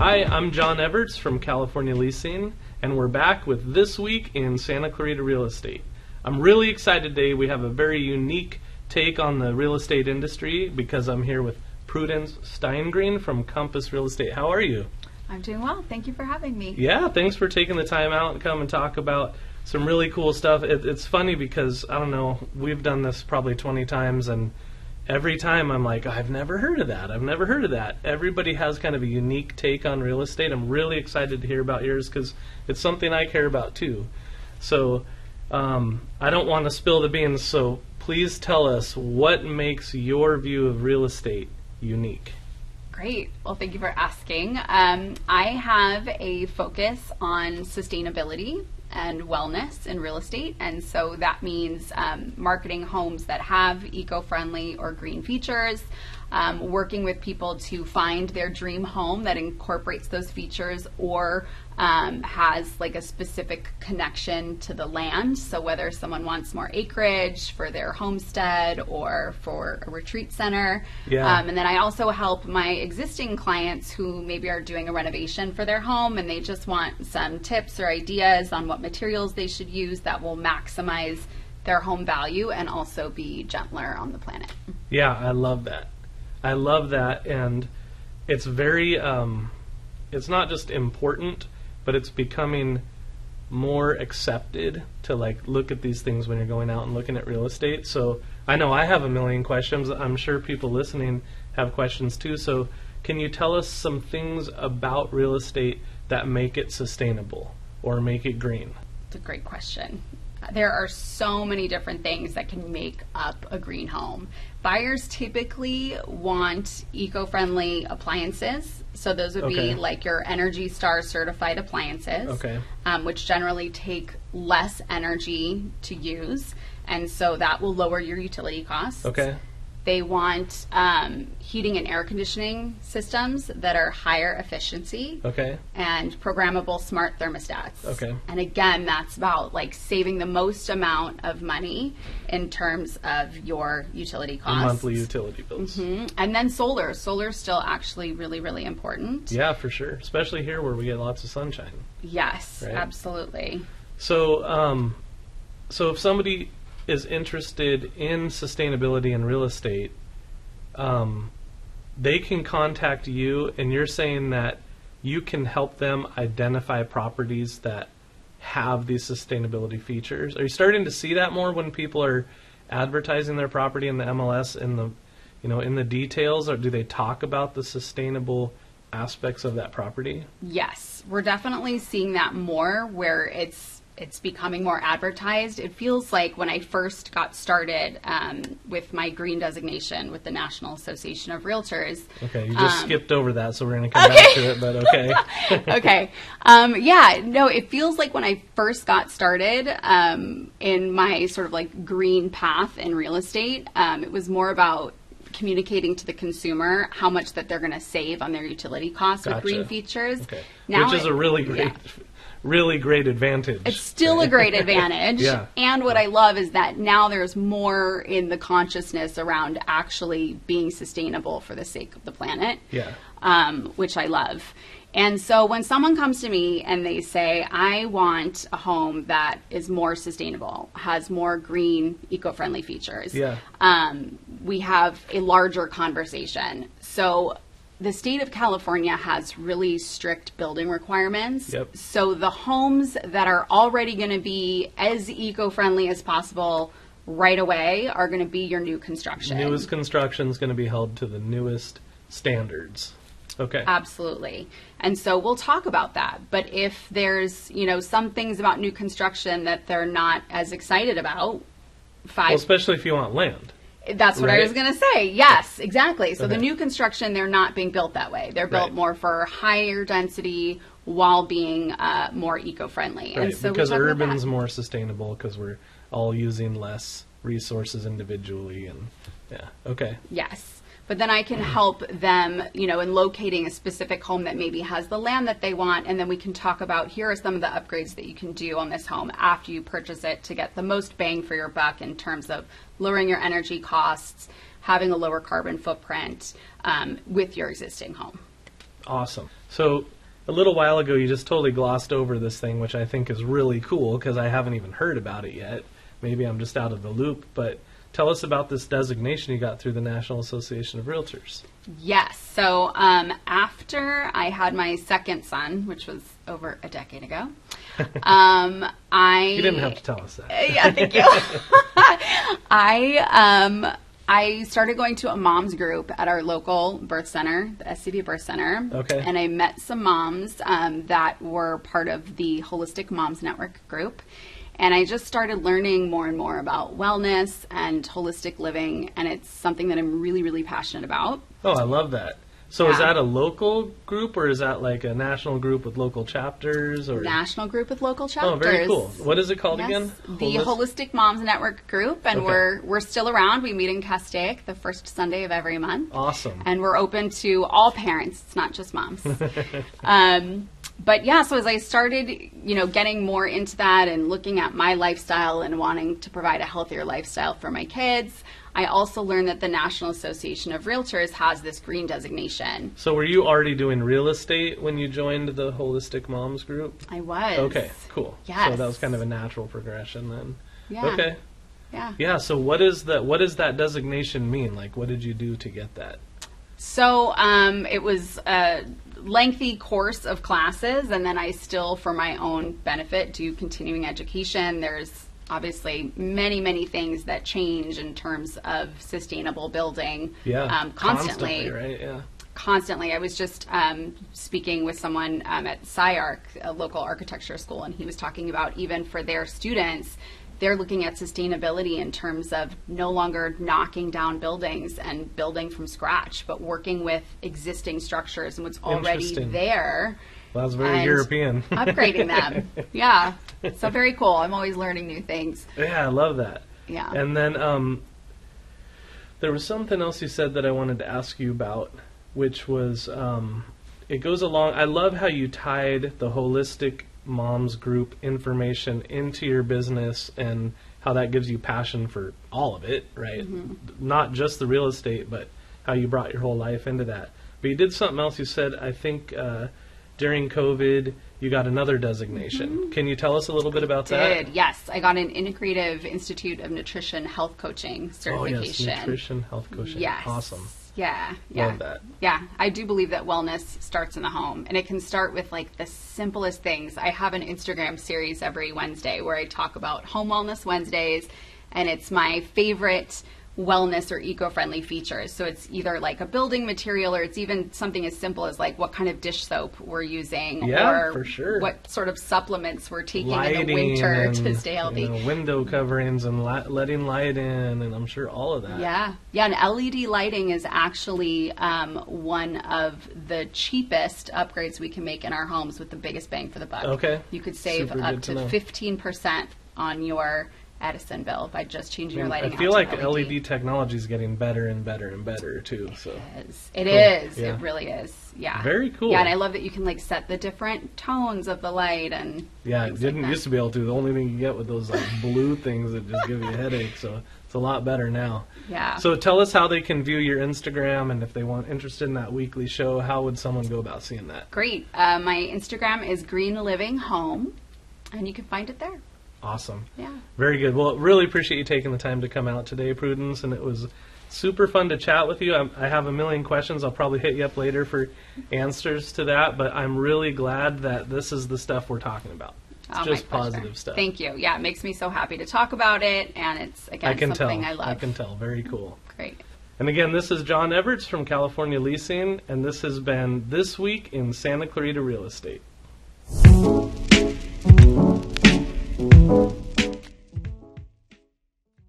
Hi, I'm John Evart from California Leasing, and we're back with This Week in Santa Clarita Real Estate. I'm really excited today. We have a very unique take on the real estate industry because I'm here with Prudence Stein-Greene from Compass Real Estate. How are you? I'm doing well. Thank you for having me. Yeah, thanks for taking the time out and come and talk about some really cool stuff. It's funny because, I don't know, we've done this probably 20 times, and every time I'm like, I've never heard of that. I've never heard of that. Everybody has kind of a unique take on real estate. I'm really excited to hear about yours because it's something I care about too. So I don't want to spill the beans, so please tell us what makes your view of real estate unique. Great. Well, thank you for asking. I have a focus on sustainability and wellness in real estate, and so that means marketing homes that have eco-friendly or green features, working with people to find their dream home that incorporates those features or has like a specific connection to the land. So whether someone wants more acreage for their homestead or for a retreat center. Yeah. And then I also help my existing clients who maybe are doing a renovation for their home and they just want some tips or ideas on what materials they should use that will maximize their home value and also be gentler on the planet. Yeah, I love that. I love that, and it's very, it's not just important, but it's becoming more accepted to like look at these things when you're going out and looking at real estate. So I know I have a million questions. I'm sure people listening have questions too. So can you tell us some things about real estate that make it sustainable or make it green? It's a great question. There are so many different things that can make up a green home. Buyers typically want eco-friendly appliances. So those would be like your Energy Star certified appliances, which generally take less energy to use. And so that will lower your utility costs. They want heating and air conditioning systems that are higher efficiency and programmable smart thermostats. And again, that's about like saving the most amount of money in terms of your utility costs. Monthly utility bills. And then solar. Solar is still actually really, really important. Yeah, for sure. Especially here where we get lots of sunshine. Yes, right? Absolutely. So, so if somebody is interested in sustainability in real estate, they can contact you, and you're saying that you can help them identify properties that have these sustainability features. Are you starting to see that more when people are advertising their property in the MLS in the, in the details, or do they talk about the sustainable aspects of that property? Yes, we're definitely seeing that more where it's becoming more advertised. It feels like when I first got started with my green designation with the National Association of Realtors. Okay, you just skipped over that, so we're going to come back to it, but okay. Yeah, no, it feels like when I first got started in my sort of like green path in real estate, it was more about communicating to the consumer how much that they're going to save on their utility costs with green features. Now which is a really great really great advantage. It's still a great advantage. And what I love is that now there's more in the consciousness around actually being sustainable for the sake of the planet, which I love. And so when someone comes to me and they say, I want a home that is more sustainable, has more green, eco-friendly features, we have a larger conversation. So the state of California has really strict building requirements. So the homes that are already going to be as eco-friendly as possible right away are going to be your new construction. Newest construction is going to be held to the newest standards. Absolutely. And so we'll talk about that. But if there's, some things about new construction that they're not as excited about, well, especially if you want land. That's what I was going to say. Yes, exactly. So the new construction, they're not being built that way. They're built more for higher density while being more eco-friendly. Right, and so because urban's more sustainable because we're all using less resources individually. And Yes. But then I can help them, in locating a specific home that maybe has the land that they want, and then we can talk about here are some of the upgrades that you can do on this home after you purchase it to get the most bang for your buck in terms of lowering your energy costs, having a lower carbon footprint with your existing home. Awesome. So a little while ago, you just totally glossed over this thing, which I think is really cool because I haven't even heard about it yet. Maybe I'm just out of the loop, but tell us about this designation you got through the National Association of Realtors. Yes. So after I had my second son, which was over a decade ago, You didn't have to tell us that. Yeah, thank you. I started going to a mom's group at our local birth center, the SCB Birth Center. Okay. And I met some moms that were part of the Holistic Moms Network group. And I just started learning more and more about wellness and holistic living, and it's something that I'm really, really passionate about. Oh, I love that. So is that a local group, or is that like a national group with local chapters? Or National group with local chapters. Oh, very cool. What is it called again? The Holistic Moms Network group, and we're still around. We meet in Castaic the first Sunday of every month. Awesome. And we're open to all parents. It's not just moms. But yeah, so as I started, getting more into that and looking at my lifestyle and wanting to provide a healthier lifestyle for my kids, I also learned that the National Association of Realtors has this green designation. So were you already doing real estate when you joined the Holistic Moms group? I was. Okay, cool. Yes. So that was kind of a natural progression then. Yeah. Okay. Yeah. Yeah, so what does that designation mean? Like, what did you do to get that? So it was a lengthy course of classes, and then I still, for my own benefit, do continuing education. There's obviously many, many things that change in terms of sustainable building. Yeah, constantly, right? Yeah. Constantly. I was just speaking with someone at SciArc, a local architecture school, and he was talking about even for their students, they're looking at sustainability in terms of no longer knocking down buildings and building from scratch, but working with existing structures and what's already there. Well, that's very European. Upgrading them. Yeah. So very cool. I'm always learning new things. Yeah, I love that. Yeah. And then there was something else you said that I wanted to ask you about, which was it goes along. I love how you tied the Holistic Moms group information into your business and how that gives you passion for all of it, right? Mm-hmm. Not just the real estate, but how you brought your whole life into that. But you did something else. You said, I think during COVID, you got another designation. Mm-hmm. Can you tell us a little bit about that? Yes. I got an Integrative Institute of Nutrition Health Coaching certification. Oh, yes, Nutrition Health Coaching. Yes. Awesome. Yeah. Love that. Yeah. I do believe that wellness starts in the home, and it can start with like the simplest things. I have an Instagram series every Wednesday where I talk about Home Wellness Wednesdays, and it's my favorite wellness or eco-friendly features. So it's either like a building material, or it's even something as simple as like what kind of dish soap we're using, or for sure, what sort of supplements we're taking lighting in the winter to stay healthy. Window coverings and letting light in, and I'm sure all of that. Yeah, and LED lighting is actually one of the cheapest upgrades we can make in our homes with the biggest bang for the buck. Okay. You could save up to 15% on your Edison bill by just changing your lighting. I feel like LED technology is getting better and better and better too. It is. Yeah. It really is. Yeah. Very cool. Yeah, and I love that you can like set the different tones of the light and. It didn't used to be able to. The only thing you get with those like blue things that just give you a headache. So it's a lot better now. Yeah. So tell us how they can view your Instagram, and if they want interested in that weekly show, how would someone go about seeing that? Great. My Instagram is Green Living Home, and you can find it there. Awesome. Yeah. Very good. Well, really appreciate you taking the time to come out today, Prudence, and it was super fun to chat with you. I have a million questions. I'll probably hit you up later for answers to that, but I'm really glad that this is the stuff we're talking about. It's just positive stuff. Thank you. Yeah, it makes me so happy to talk about it, and it's, again, something I love. I can tell. Very cool. Great. And again, this is John Evart from California Leasing, and this has been This Week in Santa Clarita Real Estate.